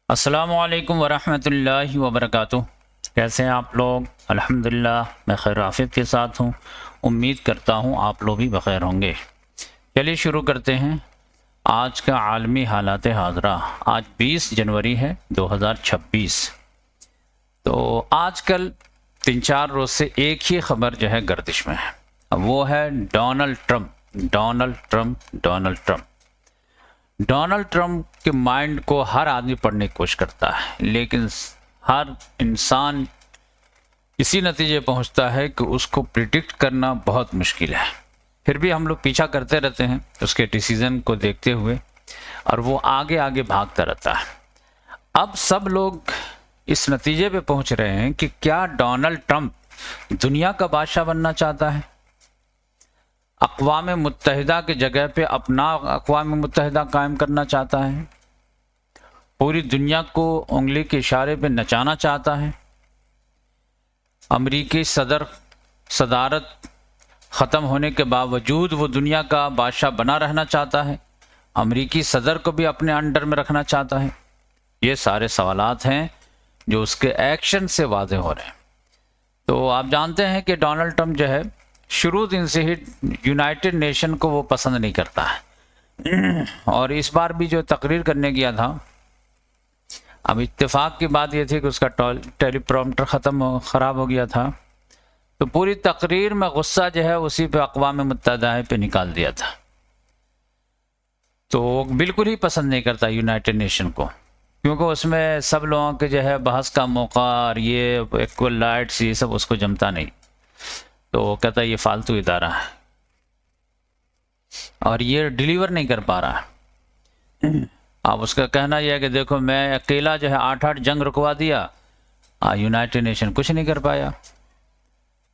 अस्सलामुअलैकुम वरहमतुल्लाहि वबरकातुह। कैसे हैं आप लोग? अल्हम्दुलिल्लाह मैं खैर आफियत के साथ हूँ। उम्मीद करता हूँ आप लोग भी बखैर होंगे। चलिए शुरू करते हैं आज का आलमी हालात हाज़रा। आज 20 जनवरी है 2026। तो आजकल 3-4 रोज़ से एक ही खबर जो है गर्दिश में है, वो है Donald Trump. Donald Trump Donald Trump Donald Trump के माइंड को हर आदमी पढ़ने की कोशिश करता है, लेकिन हर इंसान इसी नतीजे पहुंचता है कि उसको प्रिडिक्ट करना बहुत मुश्किल है। फिर भी हम लोग पीछा करते रहते हैं उसके डिसीजन को देखते हुए, और वो आगे आगे भागता रहता है। अब सब लोग इस नतीजे पे पहुंच रहे हैं कि क्या डोनाल्ड ट्रंप दुनिया का बादशाह बनना चाहता है, अक़वाम मुत्तहिदा की जगह पे अपना अक़वाम मुत्तहिदा कायम करना चाहता है, पूरी दुनिया को उंगली के इशारे पे नचाना चाहता है, अमरीकी सदारत ख़त्म होने के बावजूद वो दुनिया का बादशाह बना रहना चाहता है, अमरीकी सदर को भी अपने अंडर में रखना चाहता है। ये सारे सवालात हैं जो उसके एक्शन से वाज़े हो रहे हैं। तो आप जानते हैं कि डोनाल्ड ट्रंप जो है शुरू दिन से ही यूनाइटेड नेशन को वो पसंद नहीं करता है, और इस बार भी जो तकरीर करने गया था, अब इत्तेफाक की बात यह थी कि उसका टेलीप्रॉम्प्टर ख़राब हो गया था, तो पूरी तकरीर में गुस्सा जो है उसी पे अक़वाम मुत्तहिदा पे निकाल दिया था। तो बिल्कुल ही पसंद नहीं करता यूनाइटेड नेशन को, क्योंकि उसमें सब लोगों के जो है बहस का मौका और ये इक्वल राइट्स ये सब उसको जमता नहीं। तो वो कहता है ये फालतू इदारा है और ये डिलीवर नहीं कर पा रहा है। अब उसका कहना यह है कि देखो मैं अकेला जो है 8-8 जंग रुकवा दिया, यूनाइटेड नेशन कुछ नहीं कर पाया,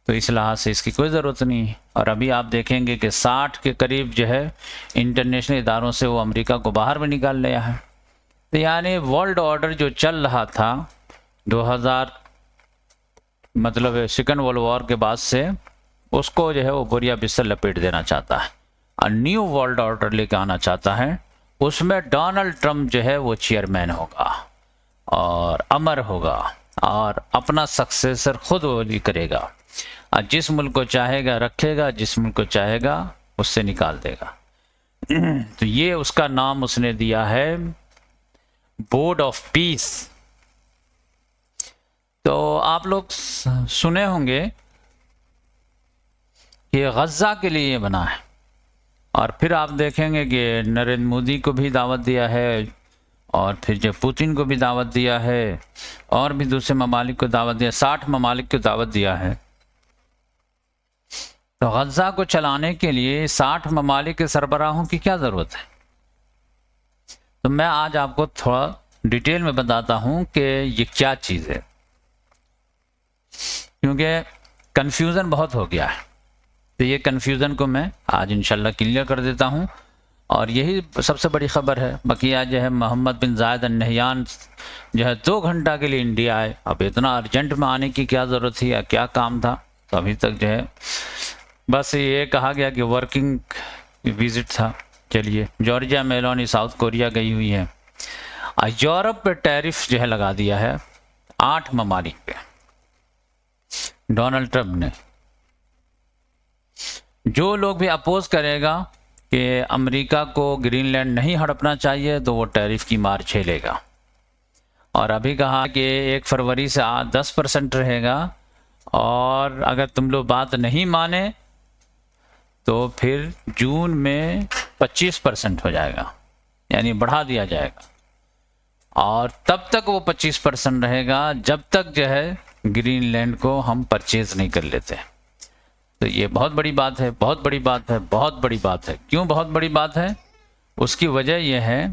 तो इस लिहाज से इसकी कोई ज़रूरत नहीं है। और अभी आप देखेंगे कि 60 के करीब जो है इंटरनेशनल इदारों से वो अमेरिका को बाहर भी निकाल लिया है। तो यानी वर्ल्ड ऑर्डर जो चल रहा था 2000 मतलब सेकेंड वर्ल्ड वॉर के बाद से, उसको जो है वो बोरिया बिस्तर लपेट देना चाहता है और न्यू वर्ल्ड ऑर्डर लेकर आना चाहता है। उसमें डोनाल्ड ट्रंप जो है वो चेयरमैन होगा और अमर होगा और अपना सक्सेसर खुद वो ही करेगा, और जिस मुल्क को चाहेगा रखेगा, जिस मुल्क को चाहेगा उससे निकाल देगा। तो ये उसका नाम उसने दिया है बोर्ड ऑफ पीस। तो आप लोग सुने होंगे कि गज़ा के लिए ये बना है, और फिर आप देखेंगे कि नरेंद्र मोदी को भी दावत दिया है, और फिर जो पुतिन को भी दावत दिया है, और भी दूसरे ममालिक को दावत दिया, 60 ममालिक को दावत दिया है। तो गज़ा को चलाने के लिए 60 ममालिक के सरबराहों की क्या ज़रूरत है? तो मैं आज आपको थोड़ा डिटेल में बताता हूं कि ये क्या चीज़ है, क्योंकि कन्फ्यूज़न बहुत हो गया है। तो ये कन्फ्यूज़न को मैं आज इंशाल्लाह क्लियर कर देता हूं, और यही सबसे बड़ी ख़बर है। बाकी आज जो है मोहम्मद बिन जायद अल नहयान जो है 2 घंटा के लिए इंडिया आए। अब इतना अर्जेंट में आने की क्या ज़रूरत थी या क्या काम था? तो अभी तक जो है बस ये कहा गया कि वर्किंग विजिट था। चलिए, जॉर्जिया मेलोनी साउथ कोरिया गई हुई है। यूरोप पे टैरिफ जो है लगा दिया है 8 ममालिक पे डोनाल्ड ट्रंप ने। जो लोग भी अपोज करेगा कि अमेरिका को ग्रीनलैंड नहीं हड़पना चाहिए, तो वो टैरिफ की मार झेलेगा। और अभी कहा कि 1 फरवरी से 10% रहेगा, और अगर तुम लोग बात नहीं माने तो फिर जून में 25% हो जाएगा, यानी बढ़ा दिया जाएगा। और तब तक वो 25% रहेगा जब तक जो है ग्रीनलैंड को हम परचेज नहीं कर लेते। तो ये बहुत बड़ी बात है, बहुत बड़ी बात है, बहुत बड़ी बात है। क्यों बहुत बड़ी बात है? उसकी वजह यह है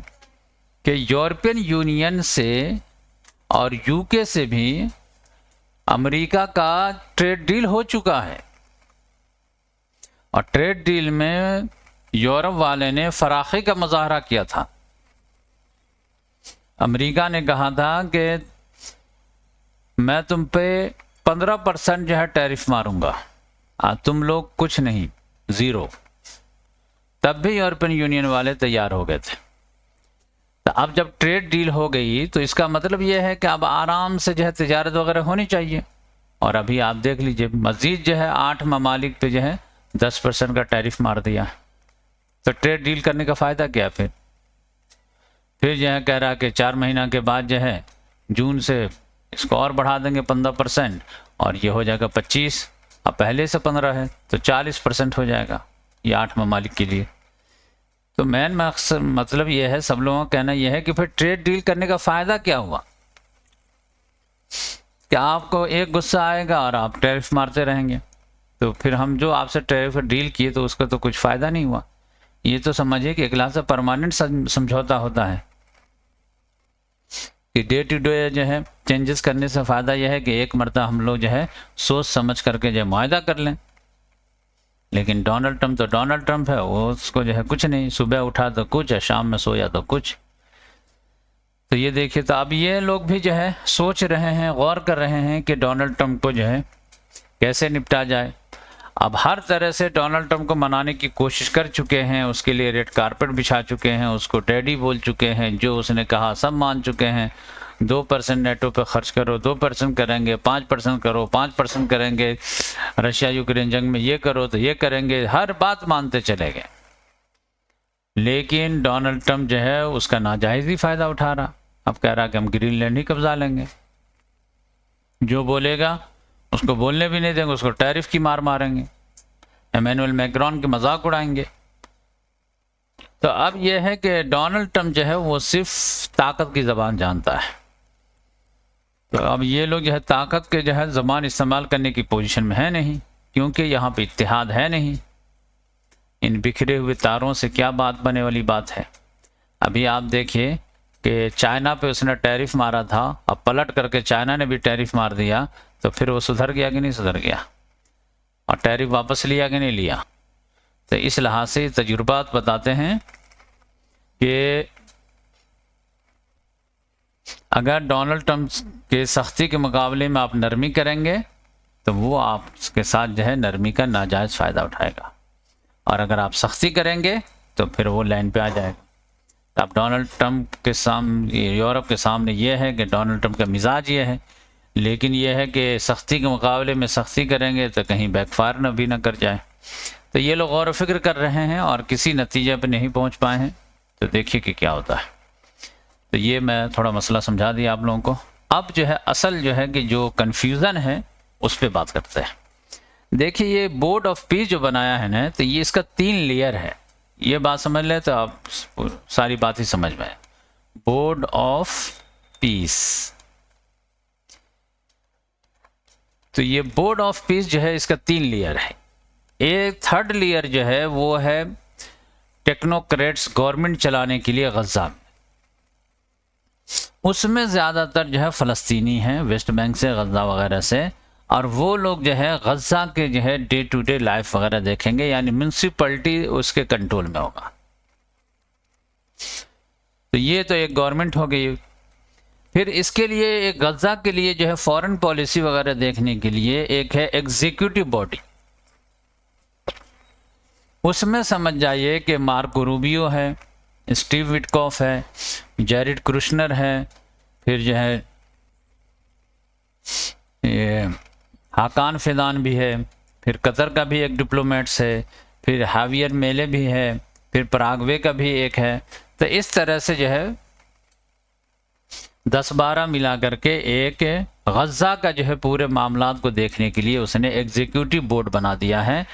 कि यूरोपियन यूनियन से और यूके से भी अमेरिका का ट्रेड डील हो चुका है, और ट्रेड डील में यूरोप वाले ने फराखी का मुजाहरा किया था। अमेरिका ने कहा था कि मैं तुम पे 15% जो है टैरिफ मारूंगा, तुम लोग कुछ नहीं, 0। तब भी यूरोपियन यूनियन वाले तैयार हो गए थे। तो अब जब ट्रेड डील हो गई तो इसका मतलब ये है कि अब आराम से जो है तिजारत वगैरह होनी चाहिए। और अभी आप देख लीजिए मज़ीद जो है 8 ममालिक पे जो है 10% का टैरिफ मार दिया। तो ट्रेड डील करने का फ़ायदा क्या? फिर जो है कह रहा कि 4 महीना के बाद जो है जून से इसको और बढ़ा देंगे 15% और ये हो जाएगा 25। अब पहले से 15 है तो 40% हो जाएगा ये 8 ममालिक के लिए। तो मेन मतलब ये है, सब लोगों का कहना यह है कि फिर ट्रेड डील करने का फ़ायदा क्या हुआ? कि आपको एक गुस्सा आएगा और आप टैरिफ मारते रहेंगे। तो फिर हम जो आपसे टैरिफ डील किए तो उसका तो कुछ फ़ायदा नहीं हुआ। ये तो समझिए कि एक लाख से परमानेंट समझौता होता है कि डे टू डे जो है चेंजेस करने से फ़ायदा यह है कि एक मरतबा हम लोग जो है सोच समझ करके जो मुआहदा कर लें। लेकिन डोनाल्ड ट्रंप तो डोनाल्ड ट्रंप है, वो उसको जो है कुछ नहीं, सुबह उठा तो कुछ है, शाम में सोया तो कुछ। तो ये देखिए, तो अब ये लोग भी जो है सोच रहे हैं, गौर कर रहे हैं कि डोनाल्ड ट्रंप को जो है कैसे निपटा जाए। अब हर तरह से डोनाल्ड ट्रंप को मनाने की कोशिश कर चुके हैं, उसके लिए रेड कारपेट बिछा चुके हैं, उसको डैडी बोल चुके हैं, जो उसने कहा सब मान चुके हैं। 2% नेटो पे खर्च करो, 2% करेंगे, 5% करो, 5% करेंगे, रशिया यूक्रेन जंग में ये करो तो ये करेंगे, हर बात मानते चले गए। लेकिन डोनाल्ड ट्रंप जो है उसका नाजायज़ ही फ़ायदा उठा रहा। अब कह रहा कि हम ग्रीनलैंड ही कब्जा लेंगे, जो बोलेगा उसको बोलने भी नहीं देंगे, उसको टैरिफ की मार मारेंगे, इमैनुअल मैक्रोन के मजाक उड़ाएंगे। तो अब यह है कि डोनाल्ड ट्रंप जो है वो सिर्फ ताकत की ज़बान जानता है। तो अब ये लोग जो है ताकत के जो है ज़बान इस्तेमाल करने की पोजीशन में है नहीं, क्योंकि यहाँ पे इत्तेहाद है नहीं। इन बिखरे हुए तारों से क्या बात बने वाली बात है। अभी आप देखिए कि चाइना पे उसने टैरिफ मारा था, अब पलट करके चाइना ने भी टैरिफ मार दिया, तो फिर वो सुधर गया कि नहीं सुधर गया? और टैरिफ वापस लिया कि नहीं लिया? तो इस लिहाज से तजुर्बात बताते हैं कि अगर डोनाल्ड ट्रंप के सख्ती के मुकाबले में आप नरमी करेंगे तो वो आपके साथ जो है नरमी का नाजायज़ फ़ायदा उठाएगा, और अगर आप सख्ती करेंगे तो फिर वो लाइन पे आ जाएगा। तो अब डोनाल्ड ट्रंप के सामने, यूरोप के सामने ये है कि डोनाल्ड ट्रंप का मिजाज ये है, लेकिन यह है कि सख्ती के मुकाबले में सख्ती करेंगे तो कहीं बैकफायर न भी ना कर जाए। तो ये लोग गौर फिक्र कर रहे हैं और किसी नतीजे पर नहीं पहुंच पाए हैं। तो देखिए कि क्या होता है। तो ये मैं थोड़ा मसला समझा दिया आप लोगों को। अब जो है असल जो है कि जो कन्फ्यूज़न है उस पर बात करते हैं। देखिए ये बोर्ड ऑफ पीस जो बनाया है ना, तो ये इसका 3 लेयर है। ये बात समझ ले तो आप सारी बात ही समझ में आए। बोर्ड ऑफ पीस, तो ये बोर्ड ऑफ पीस जो है इसका 3 लेयर है। एक थर्ड लेयर जो है वो है टेक्नोक्रेट्स, गवर्नमेंट चलाने के लिए गज़ा में। उसमें ज़्यादातर जो है फ़लस्तीनी हैं, वेस्ट बैंक से, गज़ा वगैरह से, और वो लोग जो है गज़ा के जो है डे टू डे लाइफ वगैरह देखेंगे, यानी म्यूनसिपलिटी उसके कंट्रोल में होगा। तो ये तो एक गवर्नमेंट हो गई। फिर इसके लिए एक गज़ा के लिए जो है फॉरेन पॉलिसी वगैरह देखने के लिए एक है एग्जीक्यूटिव बॉडी। उसमें समझ जाइए कि मार्को रूबियो है, स्टीव विटकॉफ है, जैरेड कुशनर है, फिर जो है ये हाकान फिदान भी है, फिर कतर का भी एक डिप्लोमेट्स है, फिर हावियर मेले भी है, फिर पराग्वे का भी एक है। तो इस तरह से जो है 10-12 मिला करके एक गज़ा का जो है पूरे मामलात को देखने के लिए उसने एग्जीक्यूटिव बोर्ड बना दिया है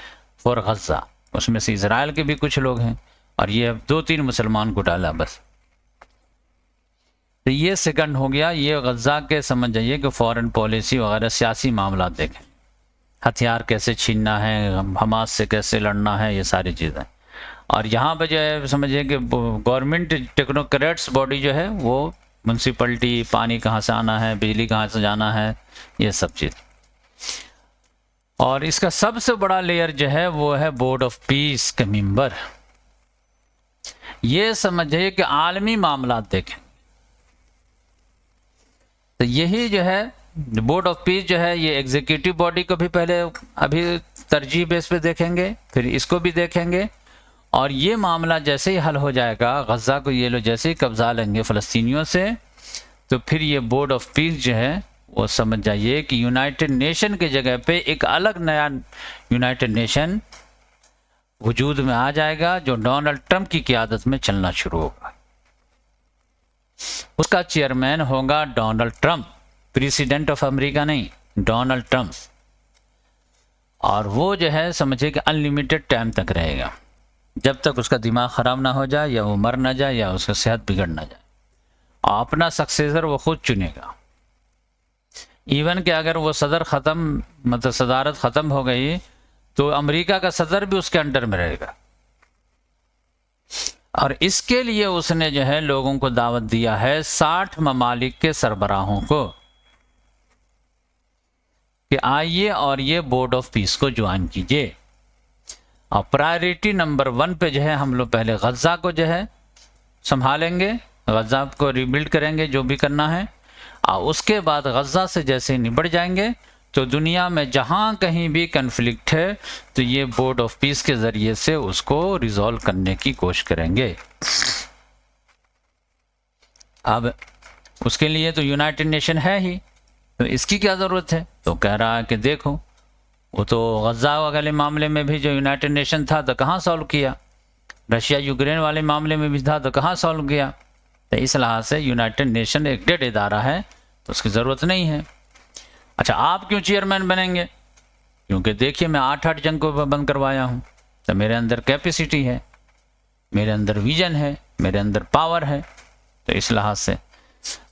फॉर गज़ा। उसमें से इजराइल के भी कुछ लोग हैं और ये 2-3 मुसलमान को डाला बस। तो ये सेकंड हो गया। ये गज़ा के समझ जाइए कि फॉरेन पॉलिसी वगैरह सियासी मामला देखें, हथियार कैसे छीनना है, हमास से कैसे लड़ना है, ये सारी चीज़ें। और यहाँ पर जो है समझिए कि गवर्नमेंट टेक्नोक्रेट्स बॉडी जो है वो म्यूनसिपलिटी, पानी कहाँ से आना है, बिजली कहाँ से जाना है, ये सब चीज़। और इसका सबसे बड़ा लेयर जो है वो है बोर्ड ऑफ पीस के मेंबर। ये समझिए कि आलमी मामला देखें। तो यही जो है बोर्ड ऑफ पीस जो है ये एग्जीक्यूटिव बॉडी को भी पहले अभी तरजीह बेस पे देखेंगे, फिर इसको भी देखेंगे, और ये मामला जैसे ही हल हो जाएगा, गज़ा को ये लोग जैसे ही कब्जा लेंगे फ़लस्तीनियों से, तो फिर ये बोर्ड ऑफ पीस जो है वो समझ जाइए कि यूनाइटेड नेशन के जगह पे एक अलग नया यूनाइटेड नेशन वजूद में आ जाएगा, जो डोनाल्ड ट्रंप की क़यादत में चलना शुरू होगा। उसका चेयरमैन होगा Donald Trump, president of America नहीं, डोनाल्ड ट्रंप। और वो जो है समझिए कि अनलिमिटेड टाइम तक रहेगा, जब तक उसका दिमाग ख़राब ना हो जाए या वो मर ना जाए या उसका सेहत बिगड़ ना जाए। और अपना सक्सेसर वो खुद चुनेगा। इवन कि अगर वो सदर ख़त्म, मतलब सदारत ख़त्म हो गई, तो अमेरिका का सदर भी उसके अंडर में रहेगा। और इसके लिए उसने जो है लोगों को दावत दिया है 60 ममालिक के सरबराहों को कि आइए और ये बोर्ड ऑफ पीस को ज्वाइन कीजिए। और प्रायोरिटी नंबर 1 पे जो है हम लोग पहले गज़ा को जो है संभालेंगे, गज़ा को रिबिल्ड करेंगे जो भी करना है। और उसके बाद गज़ा से जैसे निपट जाएंगे तो दुनिया में जहाँ कहीं भी कन्फ्लिक्ट है तो ये बोर्ड ऑफ पीस के ज़रिए से उसको रिजॉल्व करने की कोशिश करेंगे। अब उसके लिए तो यूनाइटेड नेशन है ही, तो इसकी क्या ज़रूरत है? तो कह रहा है कि देखो, वो तो गज़ा वाले मामले में भी जो यूनाइटेड नेशन था तो कहाँ सॉल्व किया, रशिया यूक्रेन वाले मामले में भी था तो कहाँ सॉल्व किया। तो इस लिहाज से यूनाइटेड नेशन एक डेड इदारा है, तो उसकी ज़रूरत नहीं है। अच्छा, आप क्यों चेयरमैन बनेंगे? क्योंकि देखिए मैं 8 जंग को बंद करवाया हूँ, तो मेरे अंदर कैपेसिटी है, मेरे अंदर विजन है, मेरे अंदर पावर है। तो इस लिहाज से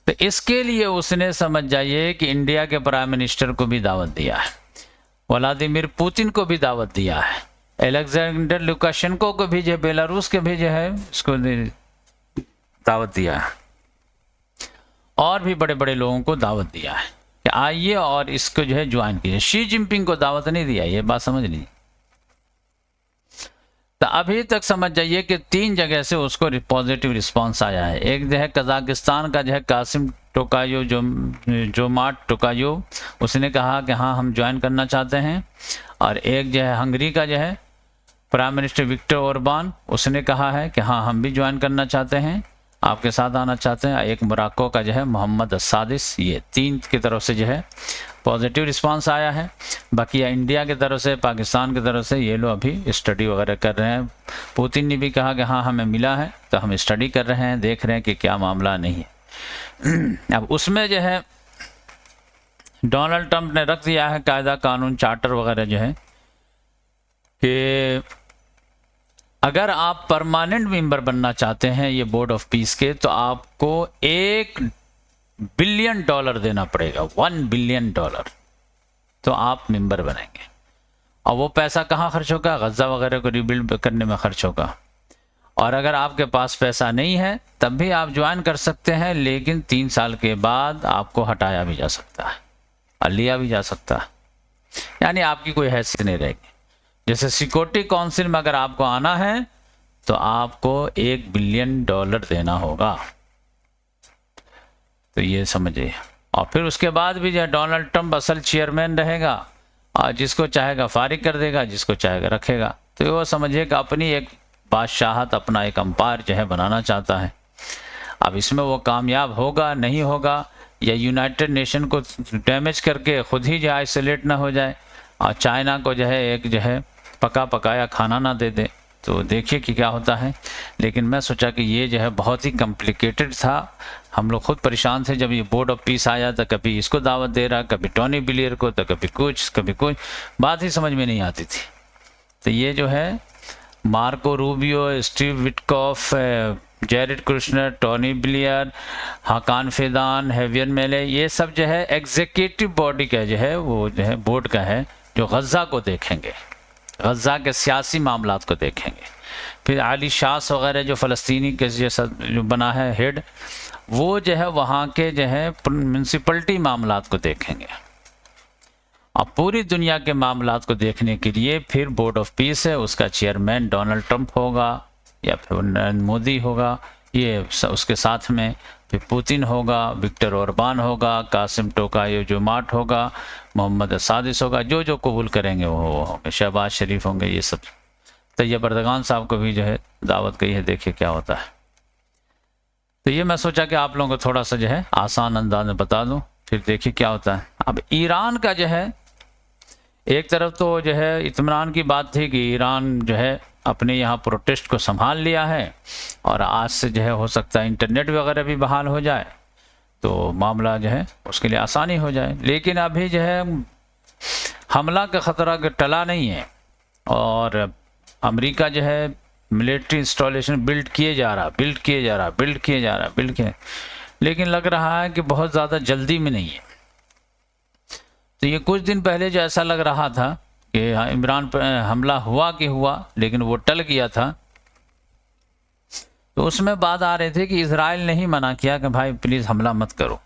तो इसके लिए उसने समझ जाइए कि इंडिया के प्राइम मिनिस्टर को भी दावत दिया है, व्लादिमीर पुतिन को भी दावत दिया है, अलेक्जेंडर लुकाशेंको को भी, जो बेलारूस के भी जो है इसको दावत दिया है, और भी बड़े बड़े लोगों को दावत दिया है कि आइए और इसको जो है ज्वाइन कीजिए। शी जिनपिंग को दावत नहीं दिया, ये बात समझ लीजिए। तो अभी तक समझ जाइए कि 3 जगह से उसको पॉजिटिव रिस्पांस आया है। एक जो है कजाकिस्तान का जो है कासिम टोकायो, जोमाट टोकायो, उसने कहा कि हाँ हम ज्वाइन करना चाहते हैं। और एक जो है हंगरी का जो है प्राइम मिनिस्टर विक्टर ओरबान, उसने कहा है कि हाँ हम भी ज्वाइन करना चाहते हैं, आपके साथ आना चाहते हैं। एक मोरक्को का जो है मोहम्मद सादिस, ये 3 की तरफ से जो है पॉजिटिव रिस्पांस आया है। बाकी इंडिया की तरफ से, पाकिस्तान की तरफ से ये लोग अभी स्टडी वगैरह कर रहे हैं। पुतिन ने भी कहा कि हाँ हमें मिला है, तो हम स्टडी कर रहे हैं, देख रहे हैं कि क्या मामला नहीं है। अब उसमें जो है डोनाल्ड ट्रंप ने रख दिया है कायदा कानून चार्टर वगैरह जो है कि अगर आप परमानेंट मेंबर बनना चाहते हैं ये बोर्ड ऑफ पीस के, तो आपको $1 बिलियन देना पड़ेगा, $1 बिलियन, तो आप मेंबर बनेंगे। और वो पैसा कहाँ खर्च होगा? गज़ा वगैरह को रिबिल्ड करने में खर्च होगा। और अगर आपके पास पैसा नहीं है तब भी आप ज्वाइन कर सकते हैं, लेकिन 3 साल के बाद आपको हटाया भी जा सकता है और लिया भी जा सकता है, यानी आपकी कोई हैसियत नहीं रहेगी। जैसे सिक्योरिटी काउंसिल में अगर आपको आना है तो आपको $1 बिलियन देना होगा, तो ये समझिए। और फिर उसके बाद भी जो डोनाल्ड ट्रंप असल चेयरमैन रहेगा, और जिसको चाहेगा फारिग कर देगा, जिसको चाहेगा रखेगा। तो वो समझिए कि अपनी एक बादशाहत, अपना एक अंपायर जो है बनाना चाहता है। अब इसमें वो कामयाब होगा नहीं होगा, या यूनाइटेड नेशन को डैमेज करके खुद ही जो आइसोलेट ना हो जाए और चाइना को जो है एक जो है पका पकाया खाना ना दे दे, तो देखिए कि क्या होता है। लेकिन मैं सोचा कि ये जो है बहुत ही कॉम्प्लिकेटेड था, हम लोग खुद परेशान थे जब ये बोर्ड ऑफ पीस आया, तो कभी इसको दावत दे रहा, कभी टोनी ब्लेयर को, तो कभी कुछ, बात ही समझ में नहीं आती थी। तो ये जो है Marco Rubio, Steve Witkoff, Jared Kushner, Tony Blair, Hakan Fidan, Javier Milei, ये सब जो है एग्जीक्यूटिव बॉडी का जो है वो जो है बोर्ड का है, जो गज़ा को देखेंगे, गज़ा के सियासी मामलात को देखेंगे। फिर आली शास वगैरह जो फ़लस्तीनी के जैसा जो बना है हेड, वो जो है वहाँ के जो है म्यूनसिपलिटी मामलात को देखेंगे। और पूरी दुनिया के मामलात को देखने के लिए फिर बोर्ड ऑफ पीस है, उसका चेयरमैन डोनाल्ड ट्रंप होगा या फिर नरेंद्र मोदी होगा, ये उसके साथ में फिर पुतिन होगा, विक्टर ओरबान होगा, कासिम टोकायो जोमाट होगा, मोहम्मद सादिस होगा, जो कबूल करेंगे वो होंगे, शहबाज शरीफ होंगे, ये सब तैयब अर्दगान साहब को भी जो है दावत गई है, देखिए क्या होता है। तो ये मैं सोचा कि आप लोगों को थोड़ा सा जो है आसान अंदाज में बता दूं, फिर देखिए क्या होता है। अब ईरान का जो है, एक तरफ तो जो है इत्मीनान की बात थी कि ईरान जो है अपने यहाँ प्रोटेस्ट को संभाल लिया है और आज से जो है हो सकता है इंटरनेट वगैरह भी बहाल हो जाए तो मामला जो है उसके लिए आसानी हो जाए। लेकिन अभी जो है हमला का ख़तरा टला नहीं है और अमेरिका जो है मिलिट्री इंस्टॉलेशन बिल्ड किए जा रहा, लेकिन लग रहा है कि बहुत ज़्यादा जल्दी में नहीं है। तो ये कुछ दिन पहले जो ऐसा लग रहा था कि इमरान पर हमला हुआ कि हुआ, लेकिन वो टल गया था। तो उसमें बात आ रहे थे कि इजराइल ने ही मना किया कि भाई प्लीज़ हमला मत करो।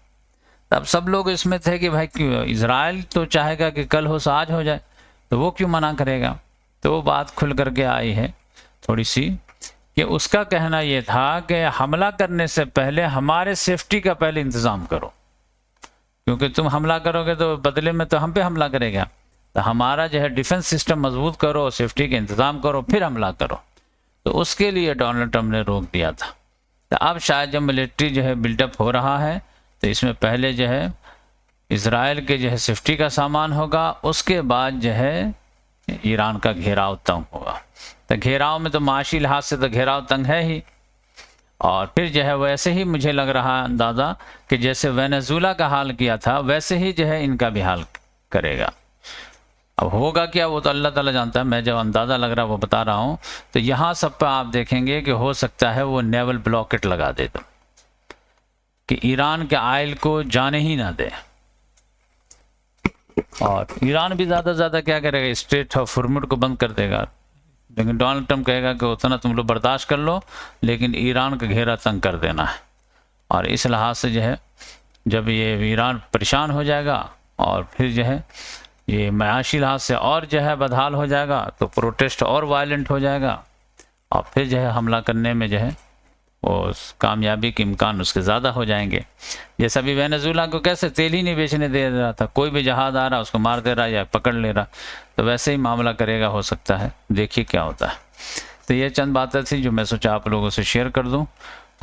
तब सब लोग इसमें थे कि भाई क्यों, इजराइल तो चाहेगा कि कल हो सो आज हो जाए, तो वो क्यों मना करेगा। तो वो बात खुल करके आई है थोड़ी सी कि उसका कहना ये था कि हमला करने से पहले हमारे सेफ्टी का पहले इंतज़ाम करो, क्योंकि तुम हमला करोगे तो बदले में तो हम पे हमला करेगा। तो हमारा जो है डिफेंस सिस्टम मजबूत करो, सेफ्टी का इंतज़ाम करो, फिर हमला करो। तो उसके लिए डोनाल्ड ट्रंप ने रोक दिया था। तो अब शायद जब मिलिट्री जो है बिल्डअप हो रहा है तो इसमें पहले जो है इजराइल के जो है सेफ्टी का सामान होगा, उसके बाद जो है ईरान का घेराव तंग होगा। तो घेराव में तो माशी लिहाज से तो घेराव तंग है ही, और फिर जो है वैसे ही मुझे लग रहा अंदाज़ा कि जैसे वेनेजुला का हाल किया था वैसे ही जो है इनका भी हाल करेगा। अब होगा क्या वो तो अल्लाह ताला जानता है, मैं जब अंदाज़ा लग रहा है वो बता रहा हूँ। तो यहाँ सब पर आप देखेंगे कि हो सकता है वो नेवल ब्लॉकेट लगा दे तो कि ईरान के आयल को जाने ही ना दे, और ईरान भी ज़्यादा से ज़्यादा क्या करेगा, स्ट्रेट ऑफ हॉर्मुज़ को बंद कर देगा। लेकिन डोनाल्ड ट्रंप कहेगा कि उतना तुम लोग बर्दाश्त कर लो, लेकिन ईरान का घेरा तंग कर देना है। और इस लिहाज से जो है जब ये ईरान परेशान हो जाएगा और फिर जो है ये माशी लिहाज से और जो है बदहाल हो जाएगा, तो प्रोटेस्ट और वायलेंट हो जाएगा, और फिर जो है हमला करने में जो है वो कामयाबी के इम्कान उसके ज़्यादा हो जाएंगे। जैसा भी वेनेजुला को कैसे तेल ही नहीं बेचने दे रहा था, कोई भी जहाज़ आ रहा उसको मार दे रहा या पकड़ ले रहा, तो वैसे ही मामला करेगा हो सकता है। देखिए क्या होता है। तो ये चंद बातें थी जो मैं सोचा आप लोगों से शेयर कर दूं,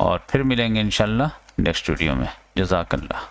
और फिर मिलेंगे इंशाल्लाह नेक्स्ट वीडियो में। जज़ाकल्लाह।